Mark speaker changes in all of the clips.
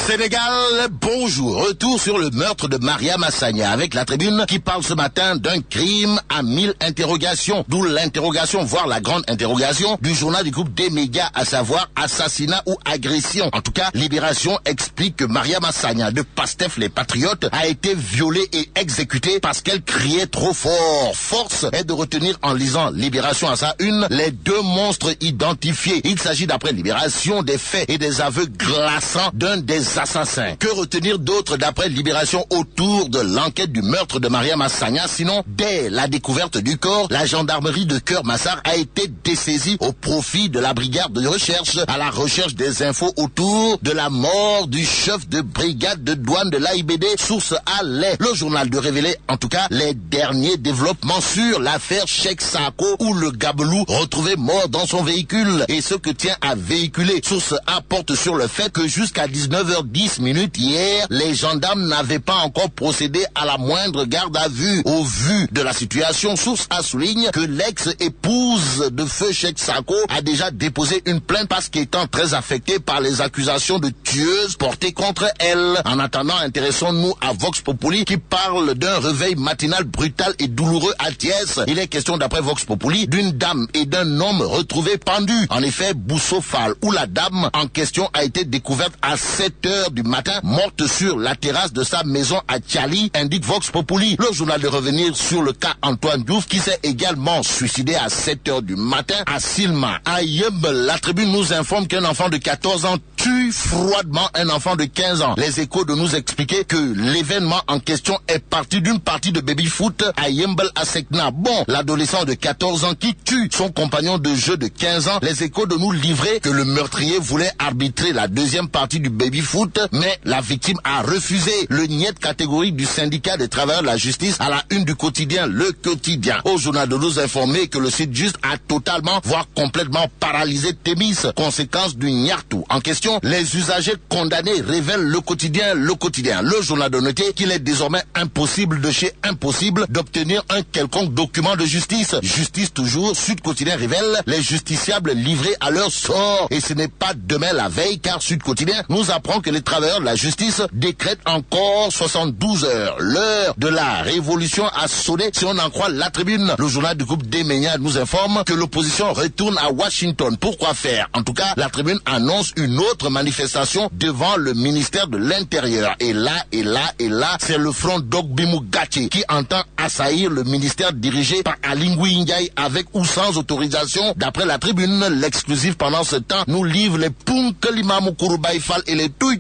Speaker 1: Sénégal, bonjour. Retour sur le meurtre de Mariama Sagna avec la Tribune qui parle ce matin d'un crime à 1000 interrogations. D'où l'interrogation, voire la grande interrogation du journal du groupe des médias, à savoir assassinat ou agression. En tout cas, Libération explique que Mariama Sagna de Pastef les Patriotes a été violée et exécutée parce qu'elle criait trop fort. Force est de retenir en lisant Libération à sa une les deux monstres identifiés. Il s'agit d'après Libération des faits et des aveux glaçants d'un des assassins. Que retenir d'autre d'après Libération autour de l'enquête du meurtre de Mariama Sagna? Sinon, dès la découverte du corps, la gendarmerie de Keur Massar a été dessaisie au profit de la brigade de recherche à la recherche des infos autour de la mort du chef de brigade de douane de l'AIBD. Source à lait. Le journal de révéler en tout cas les derniers développements sur l'affaire Cheikh Sako où le gabelou retrouvé mort dans son véhicule et ce que tient à véhiculer. Source A porte sur le fait que jusqu'à 19h10 hier, les gendarmes n'avaient pas encore procédé à la moindre garde à vue. Au vu de la situation, Source A souligne que l'ex-épouse de feu Cheikh Sako a déjà déposé une plainte parce qu'étant très affectée par les accusations de tueuse portées contre elle. En attendant, intéressons-nous à Vox Populi qui parle d'un réveil matinal brutal et douloureux à Thiès. Il est question d'après Vox Populi d'une dame et d'un homme retrouvés pendus. En effet, Bousso Fall où la dame en question a été découverte à 7h du matin, morte sur la terrasse de sa maison à Thiali, indique Vox Populi. Le journal de revenir sur le cas Antoine Diouf qui s'est également suicidé à 7h du matin à Silma. À Yembel, la Tribune nous informe qu'un enfant de 14 ans tue froidement un enfant de 15 ans. Les Échos de nous expliquer que l'événement en question est parti d'une partie de baby-foot à Yembel à Sekna. Bon, l'adolescent de 14 ans qui tue son compagnon de jeu de 15 ans, les Échos de nous livrer que le meurtrier voulait arbitrer la deuxième partie du baby-foot, mais la victime a refusé. Le niet catégorique du syndicat des travailleurs de la justice à la une du quotidien Le Quotidien. Au journal de nous informer que le site Juste a totalement, voire complètement paralysé Thémis, conséquence du Niartou. En question, les usagers condamnés révèlent Le Quotidien. Le journal de noter qu'il est désormais impossible de chez impossible d'obtenir un quelconque document de justice. Justice toujours, Sud Quotidien révèle les justiciables livrés à leur sort. Et ce n'est pas demain la veille car Sud Quotidien nous apprend que les travailleurs de la justice décrètent encore 72 heures. L'heure de la révolution a sonné si on en croit la Tribune. Le journal du groupe des médias nous informe que l'opposition retourne à Washington. Pourquoi faire? En tout cas, la Tribune annonce une autre manifestation devant le ministère de l'Intérieur. Et là, c'est le front d'Ogbimu Gachi qui entend assaillir le ministère dirigé par Alingui Ndiaye avec ou sans autorisation. D'après la Tribune, l'exclusif pendant ce temps nous livre les Punkelimamu Kouroubaïfal et les Toui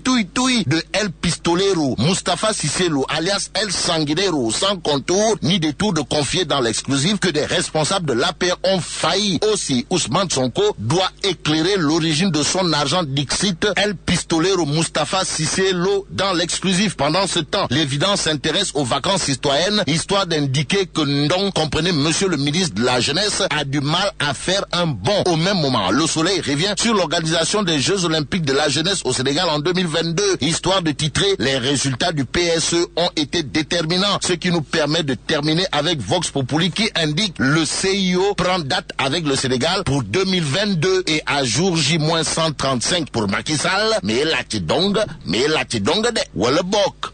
Speaker 1: de El Pistolero, Mustafa Sisselo alias El Sanguinero, sans contour ni détour de confier dans l'exclusif que des responsables de l'APR ont failli. Aussi, Ousmane Sonko doit éclairer l'origine de son argent dixit El Pistolero Mustafa Sisselo dans l'exclusif. Pendant ce temps, l'évidence s'intéresse aux vacances citoyennes, histoire d'indiquer que Ndong, comprenez monsieur le ministre de la Jeunesse, a du mal à faire un bond. Au même moment, le Soleil revient sur l'organisation des Jeux Olympiques de la jeunesse au Sénégal en 2022, histoire de titrer les résultats du PSE ont été déterminants, ce qui nous permet de terminer avec Vox Populi qui indique le CIO prend date avec le Sénégal pour 2022 et à jour J-135 pour Macky Sall, mais la tidong de Wallabok.